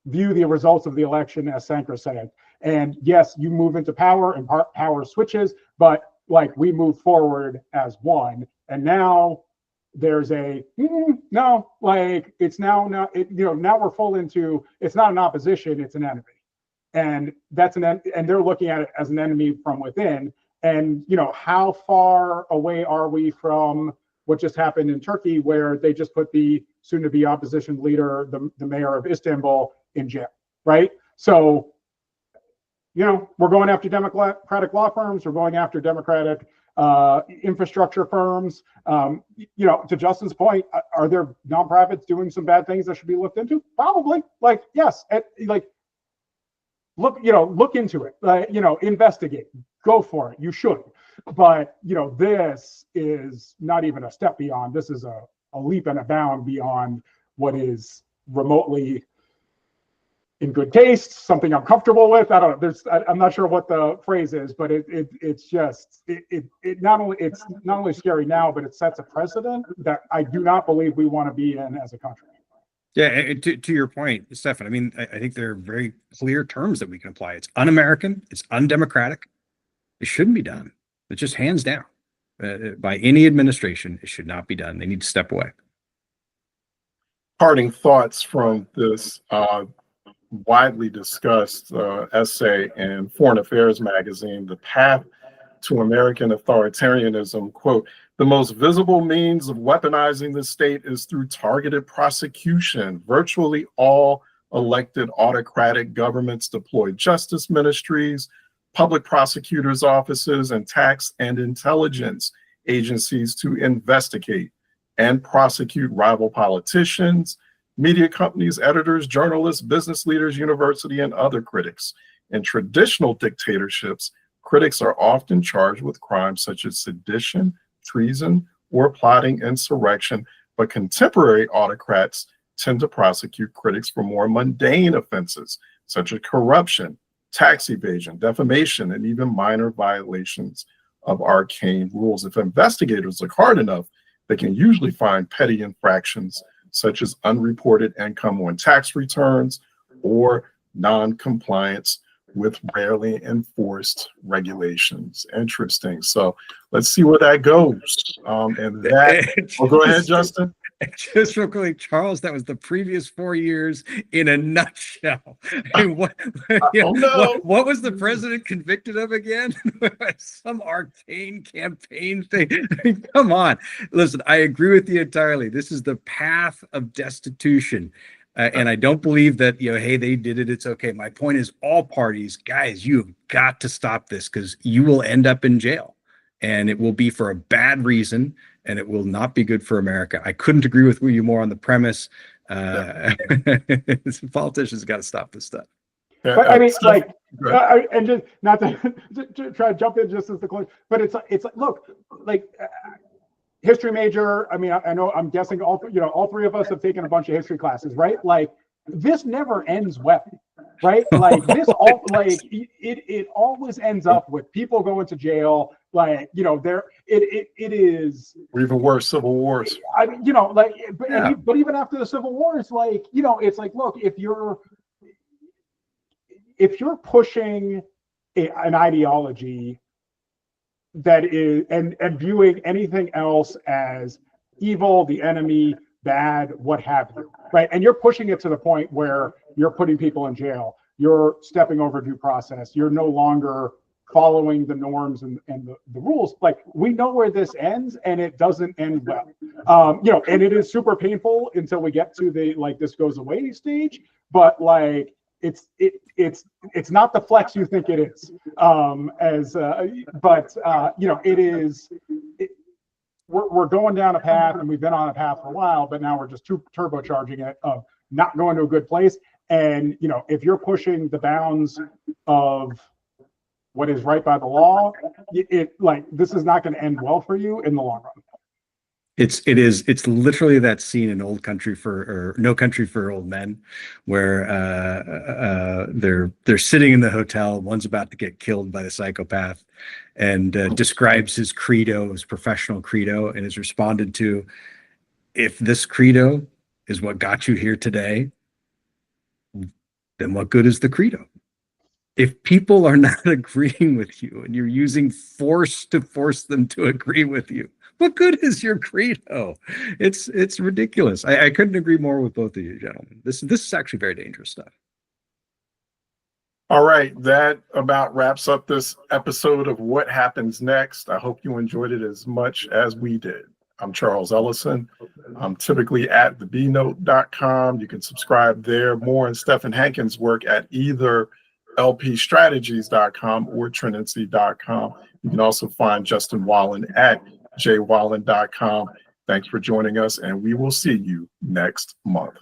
view the results of the election as sacrosanct. And yes, you move into power and power switches, but, like, we move forward as one. And now there's no, like, it's now not, now we're full into, it's not an opposition, it's an enemy. And and they're looking at it as an enemy from within. And, how far away are we from what just happened in Turkey, where they just put the soon-to-be opposition leader, the mayor of Istanbul, in jail, right? So, we're going after Democratic law firms. We're going after Democratic infrastructure firms. To Justin's point, are there nonprofits doing some bad things that should be looked into? Probably. Like, yes. Look into it. Investigate. Go for it. You should. But, this is not even a step beyond. This is a leap and a bound beyond what is remotely in good taste, something I'm comfortable with. I don't know. I'm not sure what the phrase is, but it's not only scary now, but it sets a precedent that I do not believe we want to be in as a country. Yeah, to your point, Stefan, I mean, I think there are very clear terms that we can apply. It's un-American, it's undemocratic. It shouldn't be done. It's just hands down. By any administration, it should not be done. They need to step away. Parting thoughts from this widely discussed essay in Foreign Affairs magazine, The Path to American Authoritarianism, quote, "The most visible means of weaponizing the state is through targeted prosecution. Virtually all elected autocratic governments deploy justice ministries, public prosecutors' offices, and tax and intelligence agencies to investigate and prosecute rival politicians, media companies, editors, journalists, business leaders, university, and other critics. In traditional dictatorships, critics are often charged with crimes such as sedition, treason, or plotting insurrection, but contemporary autocrats tend to prosecute critics for more mundane offenses such as corruption, tax evasion, defamation, and even minor violations of arcane rules. If investigators look hard enough, they can usually find petty infractions such as unreported income on tax returns or non-compliance with rarely enforced regulations. Interesting. So let's see where that goes. And that, oh, go ahead, Justin. Just real quickly, Charles, that was the previous 4 years in a nutshell. I mean, what was the president convicted of again? Some arcane campaign thing. I mean, come on. Listen, I agree with you entirely. This is the path of destitution. And I don't believe that, hey, they did it, it's okay. My point is, all parties, guys, you have got to stop this, because you will end up in jail, and it will be for a bad reason, and it will not be good for America. I couldn't agree with you more on the premise. Politicians got to stop this stuff. But I mean, like, and just not to try to jump in just as the close, but it's like, look, like, history major. I mean, I know, I'm guessing all three of us have taken a bunch of history classes, right? Like, this never ends well, right? Like, this all, like, it always ends up with people going to jail. Like, it is, or even worse, civil wars. I mean, like, but even after the Civil Wars, like, it's like, look, if you're pushing an ideology that is, and viewing anything else as evil, the enemy, bad, what have you, right? And you're pushing it to the point where you're putting people in jail, you're stepping over due process, you're no longer following the norms and the rules. Like, we know where this ends, and it doesn't end well. And it is super painful until we get to the, like, this goes away stage, but like, it's not the flex you think it is. It is. We're going down a path, and we've been on a path for a while, but now we're just turbocharging it of not going to a good place. And if you're pushing the bounds of what is right by the law, this is not going to end well for you in the long run. It's literally that scene in No Country for Old Men, where they're sitting in the hotel. One's about to get killed by the psychopath, and describes his credo, his professional credo, and is responded to, if this credo is what got you here today, then what good is the credo? If people are not agreeing with you, and you're using force to force them to agree with you, what good is your credo? It's ridiculous. I couldn't agree more with both of you, gentlemen. This is actually very dangerous stuff. All right, that about wraps up this episode of What Happens Next. I hope you enjoyed it as much as we did. I'm Charles Ellison. I'm typically at thebnote.com. You can subscribe there. More on Stephen Hankins' work at either lpstrategies.com or trinity.com. You can also find Justin Wallen at jwallen.com. Thanks for joining us, and we will see you next month.